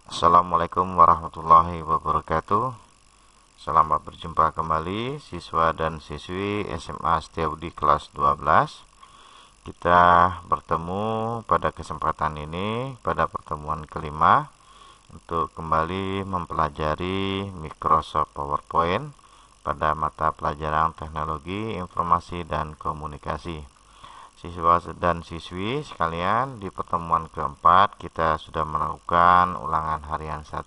Assalamualaikum warahmatullahi wabarakatuh. Selamat berjumpa kembali siswa dan siswi SMA Setiabudi kelas 12. Kita bertemu pada kesempatan ini pada pertemuan kelima untuk kembali mempelajari Microsoft PowerPoint pada mata pelajaran Teknologi Informasi dan Komunikasi. Siswa dan siswi sekalian, di pertemuan keempat kita sudah melakukan ulangan harian 1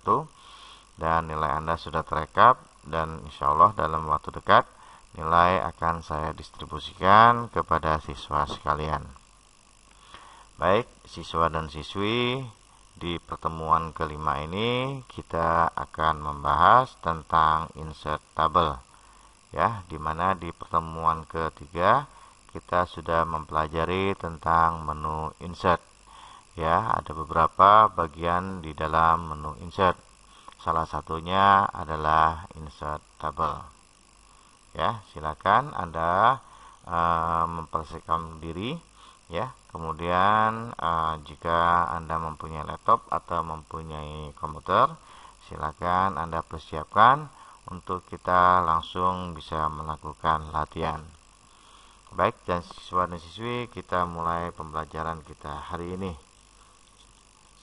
dan nilai Anda sudah terekap, dan insya Allah dalam waktu dekat nilai akan saya distribusikan kepada siswa sekalian. Baik, siswa dan siswi, di pertemuan kelima ini kita akan membahas tentang insert table, ya, dimana di pertemuan ketiga kita sudah mempelajari tentang menu insert. Ya, ada beberapa bagian di dalam menu insert. Salah satunya adalah insert table. Ya, silakan Anda mempersiapkan diri, ya. Kemudian jika Anda mempunyai laptop atau mempunyai komputer, silakan Anda persiapkan untuk kita langsung bisa melakukan latihan. Baik, dan siswa dan siswi, kita mulai pembelajaran kita hari ini.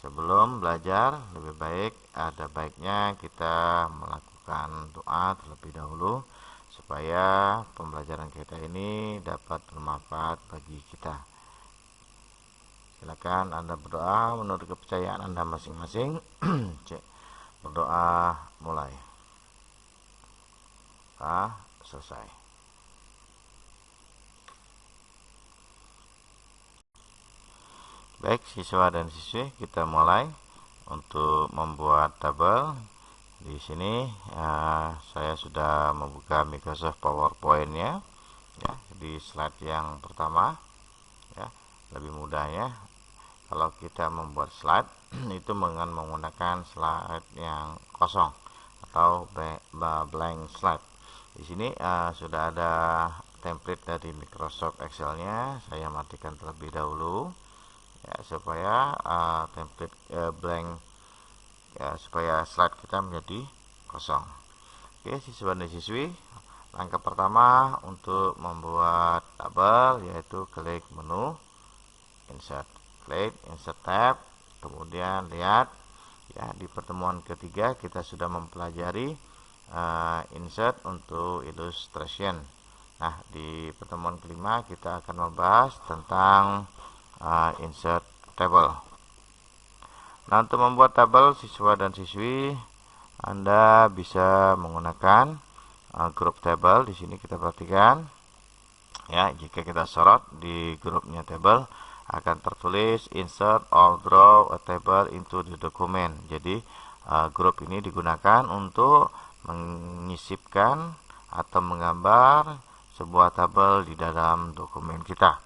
Sebelum belajar, lebih baik ada baiknya kita melakukan doa terlebih dahulu supaya pembelajaran kita ini dapat bermanfaat bagi kita. Silakan Anda berdoa menurut kepercayaan Anda masing-masing. Berdoa mulai. Selesai. Baik, siswa dan siswi, kita mulai untuk membuat tabel. Di sini saya sudah membuka Microsoft PowerPoint-nya, ya, di slide yang pertama, ya. Lebih mudahnya kalau kita membuat slide itu dengan menggunakan slide yang kosong atau blank slide. Di sini sudah ada template dari Microsoft Excel-nya. Saya matikan terlebih dahulu, ya, supaya template blank, ya, supaya slide kita menjadi kosong. Oke, siswa dan siswi, langkah pertama untuk membuat tabel yaitu klik menu insert, klik insert tab, kemudian lihat, ya, di pertemuan ketiga kita sudah mempelajari insert untuk illustration. Nah, di pertemuan kelima kita akan membahas tentang insert table. Nah, untuk membuat tabel, siswa dan siswi, Anda bisa menggunakan grup table. Di sini kita perhatikan, ya, jika kita sorot di grupnya table akan tertulis insert or draw a table into the document. Jadi grup ini digunakan untuk menyisipkan atau menggambar sebuah tabel di dalam dokumen kita.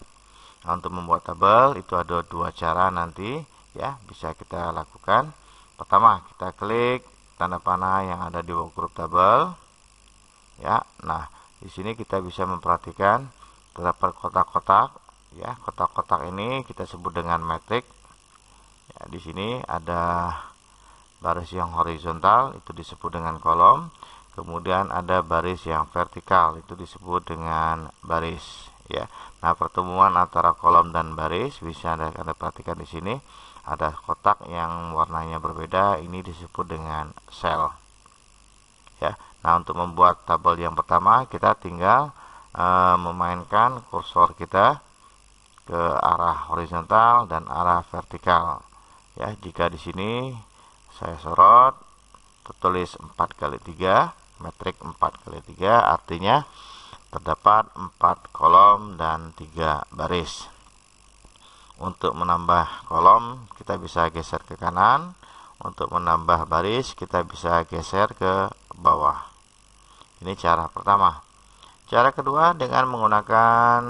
Nah, untuk membuat tabel itu ada dua cara nanti, ya, bisa kita lakukan. Pertama, kita klik tanda panah yang ada di bawah grup tabel, ya. Nah, di sini kita bisa memperhatikan terdapat kotak-kotak, ya. Kotak-kotak ini kita sebut dengan metrik. Ya, di sini ada baris yang horizontal, itu disebut dengan kolom. Kemudian ada baris yang vertikal, itu disebut dengan baris, ya. Nah, pertemuan antara kolom dan baris bisa Anda perhatikan di sini ada kotak yang warnanya berbeda, ini disebut dengan sel, ya. Nah, untuk membuat tabel yang pertama kita tinggal memainkan kursor kita ke arah horizontal dan arah vertikal, ya. Jika di sini saya sorot tertulis 4x3, metrik 4x3, artinya terdapat 4 kolom dan 3 baris. Untuk menambah kolom kita bisa geser ke kanan, untuk menambah baris kita bisa geser ke bawah. Ini cara pertama. Cara kedua dengan menggunakan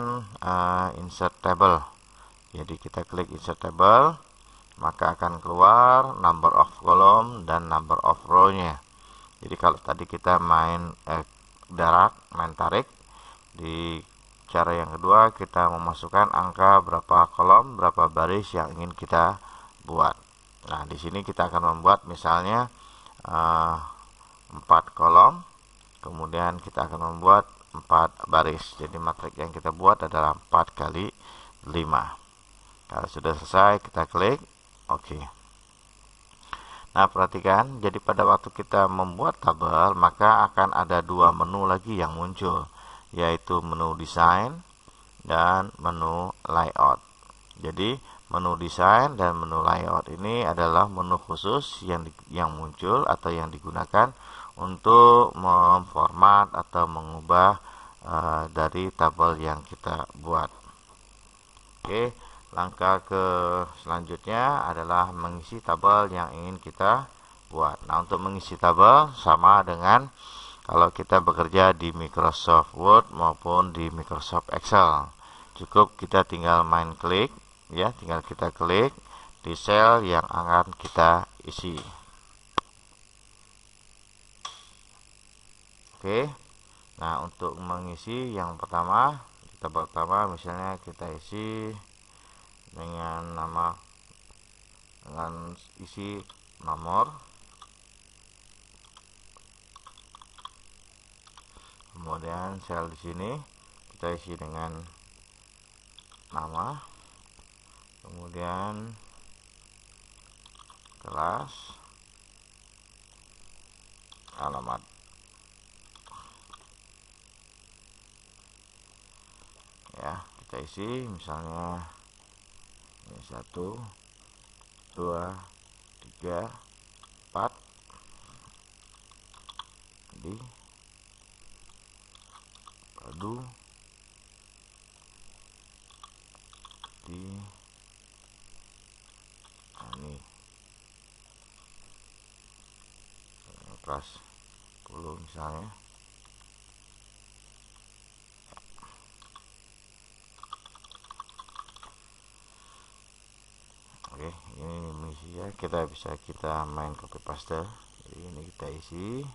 insert table. Jadi kita klik insert table, maka akan keluar number of column dan number of row-nya. Jadi kalau tadi kita main tarik, di cara yang kedua kita memasukkan angka berapa kolom, berapa baris yang ingin kita buat. Nah, di sini kita akan membuat misalnya 4 kolom, kemudian kita akan membuat 4 baris. Jadi matriks yang kita buat adalah 4 kali 5. Kalau sudah selesai, kita klik OK. Nah, perhatikan, jadi pada waktu kita membuat tabel, maka akan ada 2 menu lagi yang muncul, yaitu menu desain dan menu layout. Jadi, menu desain dan menu layout ini adalah menu khusus yang muncul atau yang digunakan untuk memformat atau mengubah dari tabel yang kita buat. Oke. Langkah ke selanjutnya adalah mengisi tabel yang ingin kita buat. Nah, untuk mengisi tabel sama dengan kalau kita bekerja di Microsoft Word maupun di Microsoft Excel. Cukup kita tinggal main klik, ya, tinggal kita klik di sel yang akan kita isi. Oke. Nah, untuk mengisi yang pertama, tabel pertama misalnya kita isi dengan isi nomor, kemudian sel di sini kita isi dengan nama, kemudian kelas, alamat. Ya, kita isi misalnya 1, 2, 3, 4 di padu di ini kelas 10 misalnya. Oke, ini mengisi ya, kita main copy paste. Jadi ini kita isi.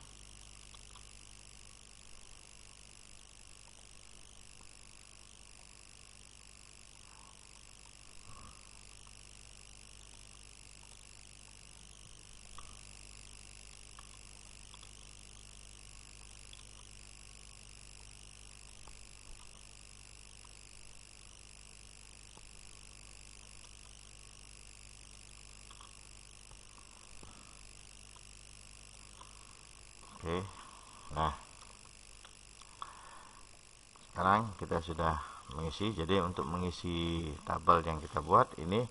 Oke. Nah, sekarang kita sudah mengisi. Jadi untuk mengisi tabel yang kita buat ini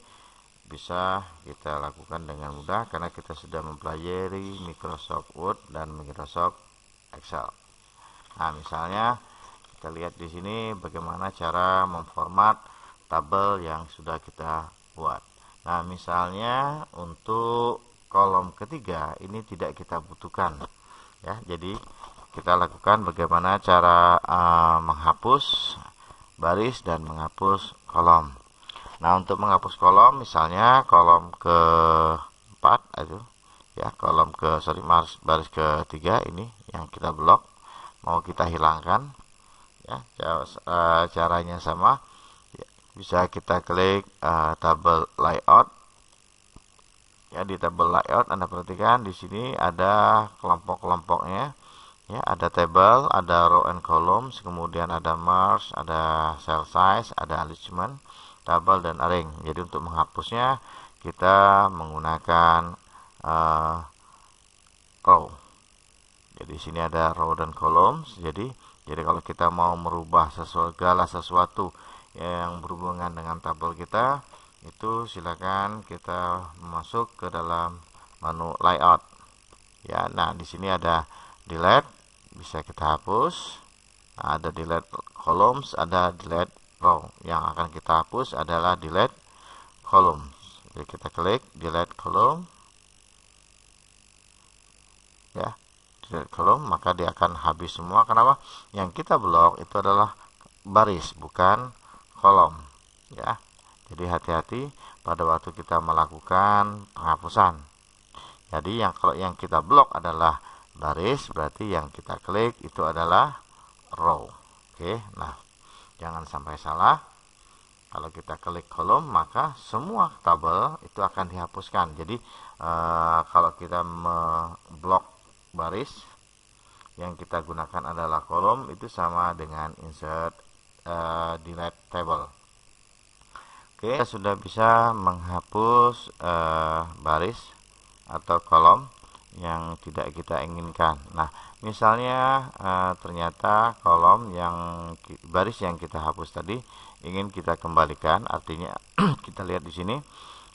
bisa kita lakukan dengan mudah karena kita sudah mempelajari Microsoft Word dan Microsoft Excel. Nah, misalnya kita lihat di sini bagaimana cara memformat tabel yang sudah kita buat. Nah, misalnya untuk kolom ketiga ini tidak kita butuhkan, ya. Jadi kita lakukan bagaimana cara menghapus baris dan menghapus kolom. Nah, untuk menghapus kolom, misalnya kolom ke-4 itu, ya, baris ketiga ini yang kita blok mau kita hilangkan, ya. Caranya sama, ya, bisa kita klik tabel layout. Ya, di tabel layout Anda perhatikan di sini ada kelompok-kelompoknya. Ya, ada table, ada row and columns, kemudian ada merge, ada cell size, ada alignment, tabel dan arrange. Jadi untuk menghapusnya kita menggunakan row. Jadi di sini ada row dan columns. Jadi kalau kita mau merubah segala sesuatu yang berhubungan dengan tabel kita, itu silakan kita masuk ke dalam menu layout. Ya, nah di sini ada delete, bisa kita hapus. Nah, ada delete columns, ada delete row. Yang akan kita hapus adalah delete columns. Jadi kita klik delete column, ya, delete column, maka dia akan habis semua. Kenapa? Yang kita blok itu adalah baris, bukan kolom, ya. Jadi hati-hati pada waktu kita melakukan penghapusan. Jadi kalau yang kita blok adalah baris, berarti yang kita klik itu adalah row. Oke, nah jangan sampai salah. Kalau kita klik kolom, maka semua tabel itu akan dihapuskan. Jadi kalau kita memblok baris, yang kita gunakan adalah kolom, itu sama dengan insert delete table. Oke, kita sudah bisa menghapus baris atau kolom yang tidak kita inginkan. Nah, misalnya ternyata kolom yang baris yang kita hapus tadi ingin kita kembalikan, artinya kita lihat di sini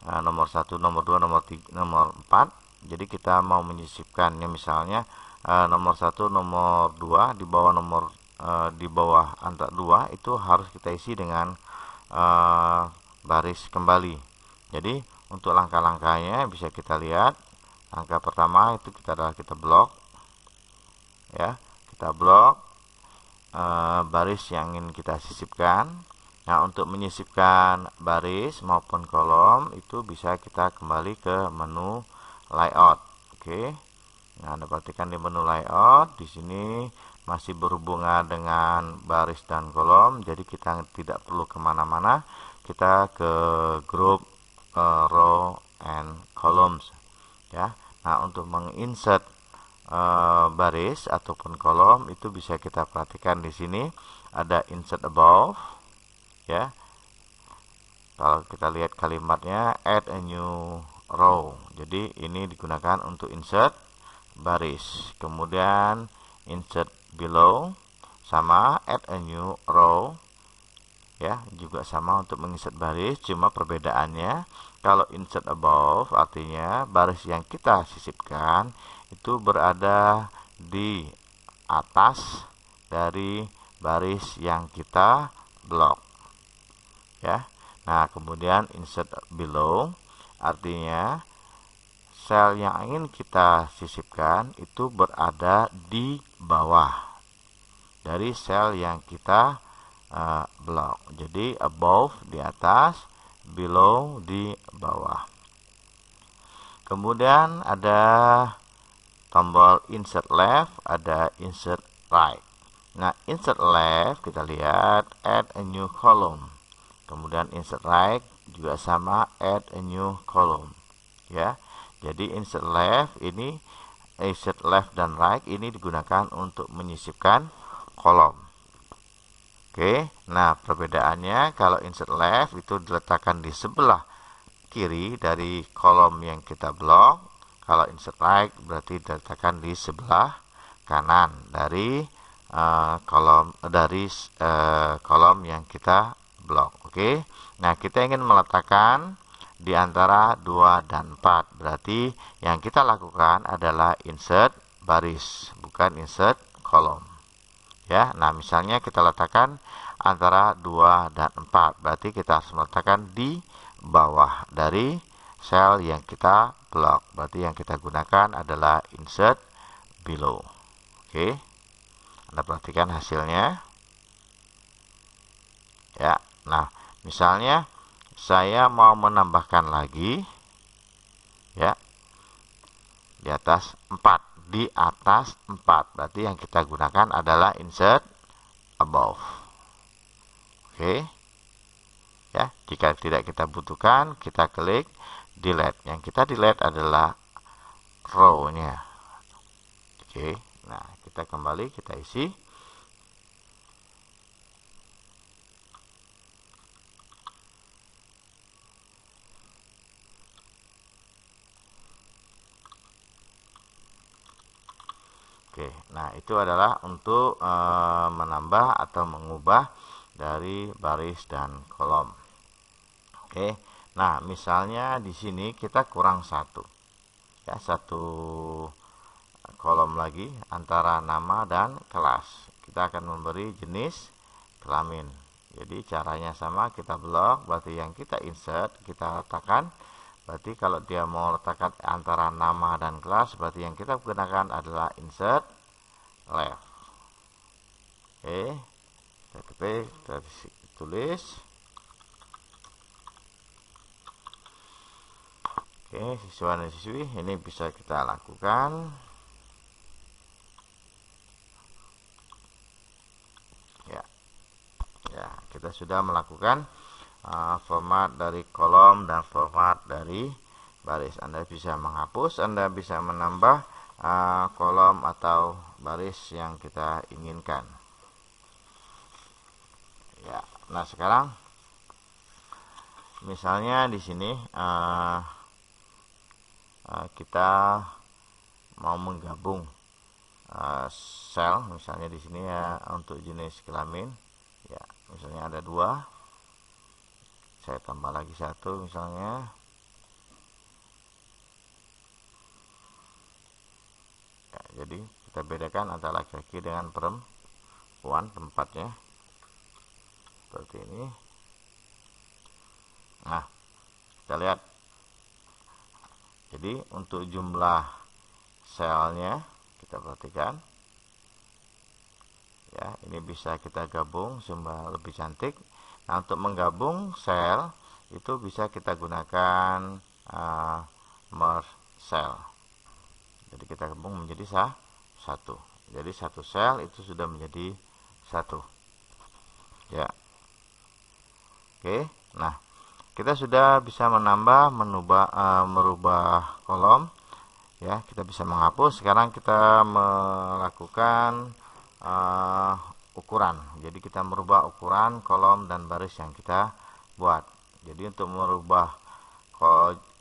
nomor 1, nomor 2, nomor 3, nomor 4. Jadi kita mau menyisipkannya, misalnya nomor 1, nomor 2 di bawah nomor di bawah angka 2 itu harus kita isi dengan baris kembali. Jadi untuk langkah-langkahnya bisa kita lihat. Langkah pertama itu kita blok, ya, kita blok baris yang ingin kita sisipkan. Nah, untuk menyisipkan baris maupun kolom itu bisa kita kembali ke menu layout. Oke. Nah, Anda perhatikan di menu layout di sini masih berhubungan dengan baris dan kolom, jadi kita tidak perlu kemana-mana. Kita ke grup row and columns, ya. Nah, untuk menginsert baris ataupun kolom itu bisa kita perhatikan di sini ada insert above, ya. Kalau kita lihat kalimatnya add a new row, jadi ini digunakan untuk insert baris. Kemudian insert below sama add a new row, ya, juga sama untuk menginsert baris, cuma perbedaannya kalau insert above artinya baris yang kita sisipkan itu berada di atas dari baris yang kita blok, ya. Nah, kemudian insert below artinya sel yang ingin kita sisipkan itu berada di bawah dari sel yang kita blok. Jadi above di atas, below di bawah. Kemudian ada tombol insert left, ada insert right. Nah, insert left kita lihat add a new column. Kemudian insert right juga sama add a new column, ya. Jadi insert left dan right ini digunakan untuk menyisipkan kolom. Oke, nah perbedaannya kalau insert left itu diletakkan di sebelah kiri dari kolom yang kita blok. Kalau insert right berarti diletakkan di sebelah kanan dari kolom yang kita blok. Oke, nah kita ingin meletakkan di antara 2 dan 4. Berarti yang kita lakukan adalah insert baris, bukan insert kolom. Ya, nah misalnya kita letakkan antara 2 dan 4. Berarti kita harus meletakkan di bawah dari sel yang kita blok. Berarti yang kita gunakan adalah insert below. Oke. Anda perhatikan hasilnya. Ya. Nah, misalnya saya mau menambahkan lagi, ya, di atas 4, di atas 4. Berarti yang kita gunakan adalah insert above. Oke. Ya, jika tidak kita butuhkan, kita klik delete. Yang kita delete adalah row-nya. Oke. Nah, kita kembali kita isi. Oke, nah itu adalah untuk menambah atau mengubah dari baris dan kolom. Oke, nah misalnya di sini kita kurang satu, ya, satu kolom lagi antara nama dan kelas. Kita akan memberi jenis kelamin. Jadi caranya sama, kita blok, berarti yang kita insert kita letakkan. Berarti kalau dia mau letakkan antara nama dan kelas, berarti yang kita gunakan adalah insert left. Oke, kita ketik, kita tulis. Oke, siswa dan siswi ini bisa kita lakukan. Ya, kita sudah melakukan format dari kolom dan format dari baris. Anda bisa menghapus, Anda bisa menambah kolom atau baris yang kita inginkan. Ya, nah sekarang misalnya di sini kita mau menggabung sel, misalnya di sini ya untuk jenis kelamin, ya misalnya ada 2, saya tambah lagi 1 misalnya. Ya, jadi kita bedakan antara laki-laki dengan perempuan tempatnya seperti ini. Nah, kita lihat. Jadi untuk jumlah selnya kita perhatikan. Ya, ini bisa kita gabung sehingga lebih cantik. Nah, untuk menggabung sel itu bisa kita gunakan merge cell. Jadi kita gabung menjadi satu. Jadi satu sel itu sudah menjadi satu. Ya. Oke. Nah, kita sudah bisa menambah, merubah kolom. Ya, kita bisa menghapus. Sekarang kita melakukan ukuran. Jadi kita merubah ukuran kolom dan baris yang kita buat. Jadi untuk merubah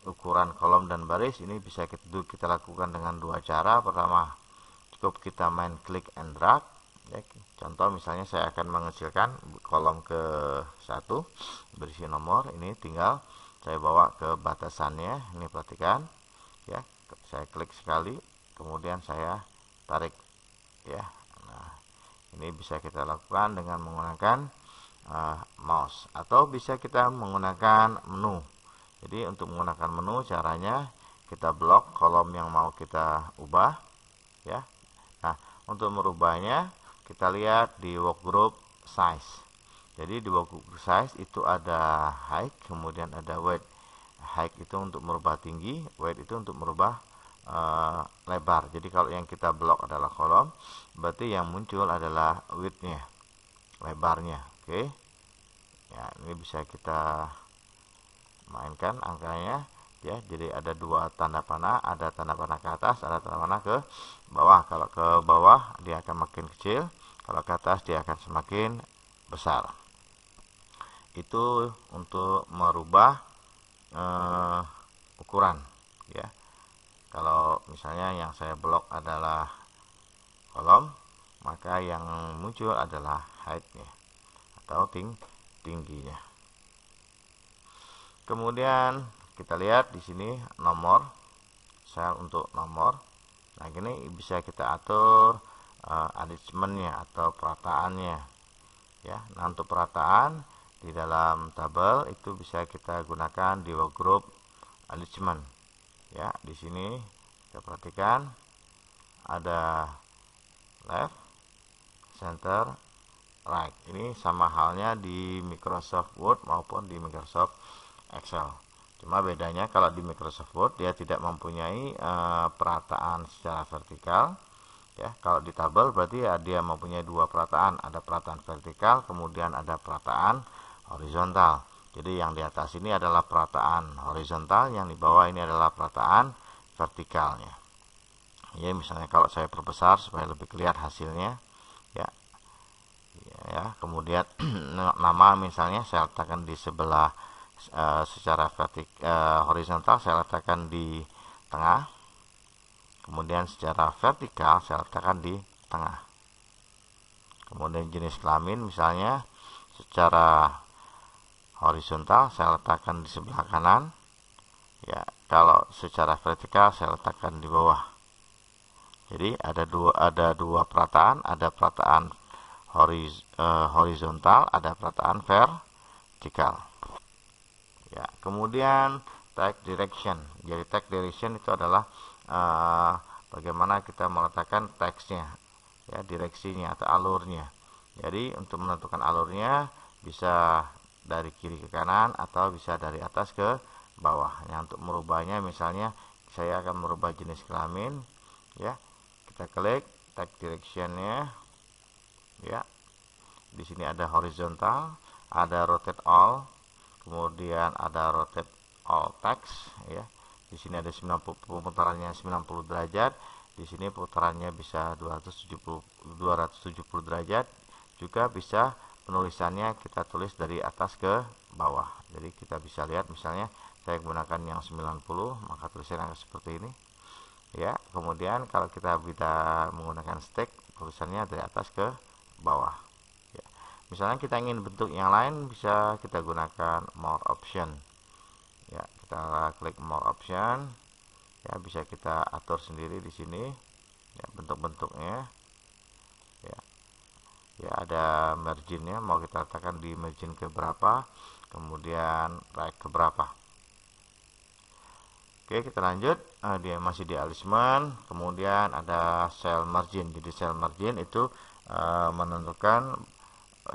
ukuran kolom dan baris ini bisa kita lakukan dengan 2 cara. Pertama, cukup kita main klik and drag. Ya, contoh misalnya saya akan mengecilkan kolom ke 1 berisi nomor, ini tinggal saya bawa ke batasannya. Ini perhatikan ya, saya klik sekali kemudian saya tarik ya. Nah, ini bisa kita lakukan dengan menggunakan mouse atau bisa kita menggunakan menu. Jadi untuk menggunakan menu caranya kita blok kolom yang mau kita ubah ya. Nah, untuk merubahnya kita lihat di workgroup size. Jadi di workgroup size itu ada height, kemudian ada width. Height itu untuk merubah tinggi, width itu untuk merubah lebar. Jadi kalau yang kita blok adalah kolom, berarti yang muncul adalah width-nya, lebarnya. Oke. Ya, ini bisa kita mainkan angkanya ya. Jadi ada 2 tanda panah, ada tanda panah ke atas, ada tanda panah ke bawah. Kalau ke bawah dia akan makin kecil, kalau ke atas dia akan semakin besar. Itu untuk merubah ukuran ya. Kalau misalnya yang saya blok adalah kolom, maka yang muncul adalah height-nya atau tingginya. Kemudian kita lihat di sini nomor, sel untuk nomor. Nah, gini bisa kita atur arrangement-nya atau perataannya ya. Nah, untuk perataan di dalam tabel itu bisa kita gunakan di workgroup arrangement ya. Di sini kita perhatikan ada left, center, right. Ini sama halnya di Microsoft Word maupun di Microsoft Excel. Cuma bedanya kalau di Microsoft Word dia tidak mempunyai perataan secara vertikal ya. Kalau di tabel berarti ya dia mempunyai 2 perataan, ada perataan vertikal kemudian ada perataan horizontal. Jadi yang di atas ini adalah perataan horizontal, yang di bawah ini adalah perataan vertikalnya. Ya, misalnya kalau saya perbesar supaya lebih kelihatan hasilnya ya. Ya, kemudian nama misalnya saya letakkan di sebelah secara horizontal saya letakkan di tengah. Kemudian secara vertikal saya letakkan di tengah. Kemudian jenis kelamin misalnya secara horizontal saya letakkan di sebelah kanan ya. Kalau secara vertikal saya letakkan di bawah. Jadi ada dua perataan, ada perataan horizontal, ada perataan vertikal ya. Kemudian tag direction. Jadi tag direction itu adalah bagaimana kita meletakkan teksnya ya, direksinya atau alurnya. Jadi untuk menentukan alurnya bisa dari kiri ke kanan atau bisa dari atas ke bawah. Yang untuk merubahnya misalnya saya akan merubah jenis kelamin ya. Kita klik tag directionnya ya. Di sini ada horizontal, ada rotate all, kemudian ada rotate all text ya. Di sini ada 90 pemutarannya 90 derajat, di sini putarannya bisa 270 derajat, juga bisa penulisannya kita tulis dari atas ke bawah. Jadi kita bisa lihat misalnya saya gunakan yang 90, maka tulisannya seperti ini ya. Kemudian kalau kita bisa menggunakan stick, tulisannya dari atas ke bawah ya. Misalnya kita ingin bentuk yang lain, bisa kita gunakan more option ya. Kita klik more option ya, bisa kita atur sendiri di sini ya bentuk-bentuknya ya. Ya, ada marginnya, mau kita letakkan di margin ke berapa, kemudian right ke berapa. Oke, kita lanjut. Dia masih di alignment, kemudian ada cell margin. Jadi cell margin itu menentukan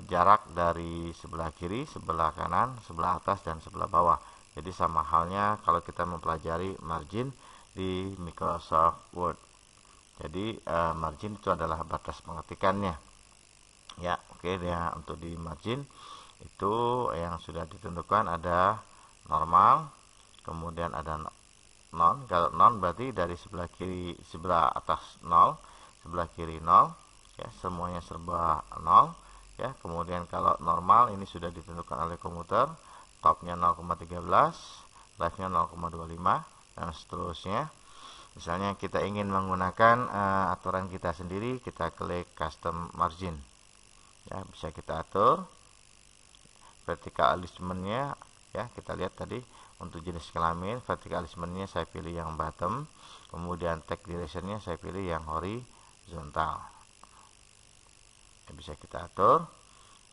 jarak dari sebelah kiri, sebelah kanan, sebelah atas, dan sebelah bawah. Jadi sama halnya kalau kita mempelajari margin di Microsoft Word. Jadi margin itu adalah batas pengetikannya ya. Oke, ya, untuk di margin itu yang sudah ditentukan ada normal, kemudian ada non. Kalau non berarti dari sebelah kiri, sebelah atas 0, sebelah kiri 0 ya, semuanya serba 0 ya. Kemudian kalau normal ini sudah ditentukan oleh komputer, topnya 0,13, left-nya 0,25, dan seterusnya. Misalnya kita ingin menggunakan aturan kita sendiri, kita klik custom margin ya, bisa kita atur vertical alignment-nya ya. Kita lihat tadi untuk jenis kelamin, vertical alignment-nya saya pilih yang bottom, kemudian text direction-nya saya pilih yang horizontal ya, bisa kita atur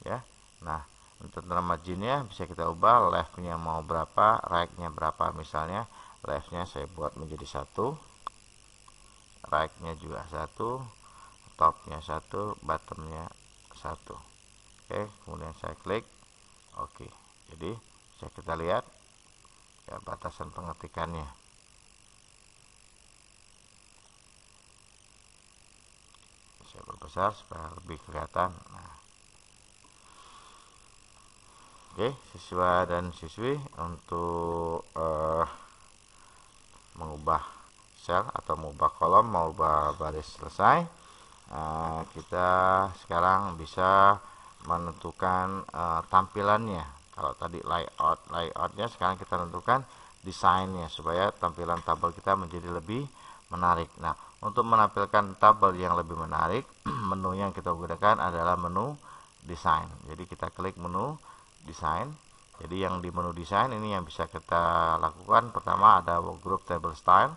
ya. Nah, untuk margin-nya bisa kita ubah, left-nya mau berapa, right-nya berapa. Misalnya left-nya saya buat menjadi 1, right-nya juga 1, top-nya 1, bottom-nya 1. Oke, kemudian saya klik oke. Jadi bisa kita lihat ya batasan pengetikannya. Saya perbesar supaya lebih kelihatan. Nah, oke, siswa dan siswi, untuk mengubah sel atau mengubah kolom, mengubah baris selesai. Kita sekarang bisa menentukan tampilannya. Kalau tadi layoutnya, sekarang kita tentukan desainnya supaya tampilan tabel kita menjadi lebih menarik. Nah, untuk menampilkan tabel yang lebih menarik, menu yang kita gunakan adalah menu desain. Jadi kita klik menu desain. Jadi yang di menu desain ini yang bisa kita lakukan, pertama ada workgroup table style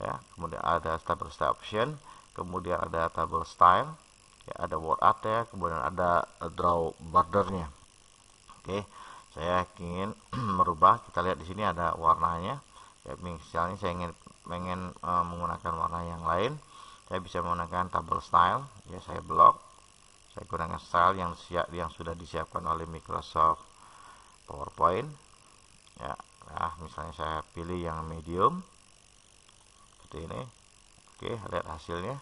ya, kemudian ada table style option, kemudian ada table style ya, ada word art ya, kemudian ada draw bordernya. Oke, saya ingin merubah, kita lihat di sini ada warnanya ya. Misalnya saya ingin menggunakan warna yang lain, saya bisa menggunakan table style ya. Saya blok, saya gunakan style yang sudah disiapkan oleh Microsoft PowerPoint ya. Nah, misalnya saya pilih yang medium seperti ini. Oke, lihat hasilnya.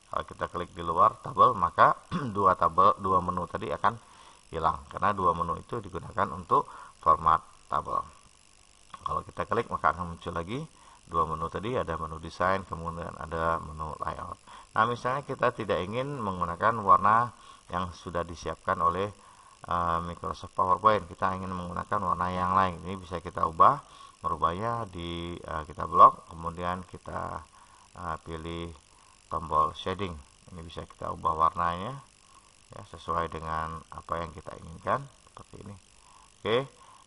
Kalau kita klik di luar tabel, maka dua menu tadi akan hilang karena dua menu itu digunakan untuk format tabel. Kalau kita klik, maka akan muncul lagi dua menu tadi, ada menu desain, kemudian ada menu layout. Nah, misalnya kita tidak ingin menggunakan warna yang sudah disiapkan oleh Microsoft PowerPoint, kita ingin menggunakan warna yang lain. Ini bisa kita ubah, merubahnya di kita blok, kemudian kita pilih tombol shading. Ini bisa kita ubah warnanya ya, sesuai dengan apa yang kita inginkan seperti ini. Oke,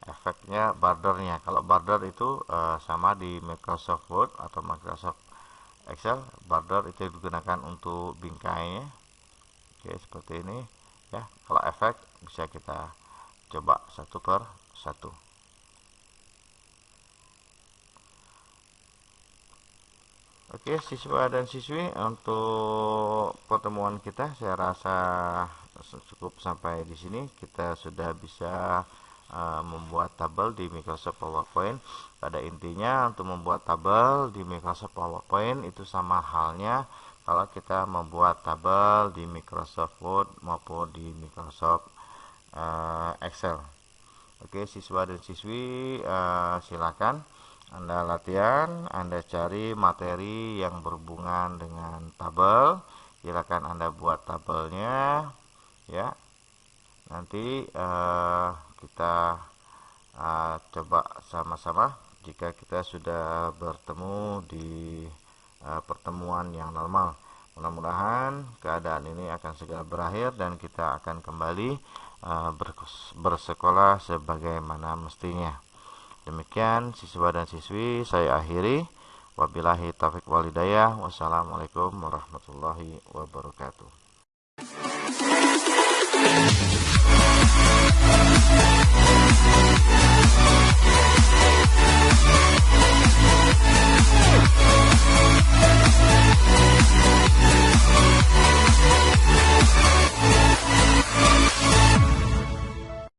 efeknya bordernya. Kalau border itu sama di Microsoft Word atau Microsoft Excel, border itu digunakan untuk bingkainya. Oke, seperti ini ya. Kalau efek bisa kita coba satu per satu. Oke, siswa dan siswi, untuk pertemuan kita saya rasa cukup sampai di sini. Kita sudah bisa membuat tabel di Microsoft PowerPoint. Pada intinya, untuk membuat tabel di Microsoft PowerPoint itu sama halnya kalau kita membuat tabel di Microsoft Word maupun di Microsoft Excel. Oke, siswa dan siswi, silakan Anda latihan, Anda cari materi yang berhubungan dengan tabel. Silakan Anda buat tabelnya, ya. Nanti kita coba sama-sama jika kita sudah bertemu di pertemuan yang normal. Mudah-mudahan keadaan ini akan segera berakhir dan kita akan kembali bersekolah sebagaimana mestinya. Demikian siswa dan siswi, saya akhiri. Wabillahi taufiq walhidayah. Wassalamualaikum warahmatullahi wabarakatuh.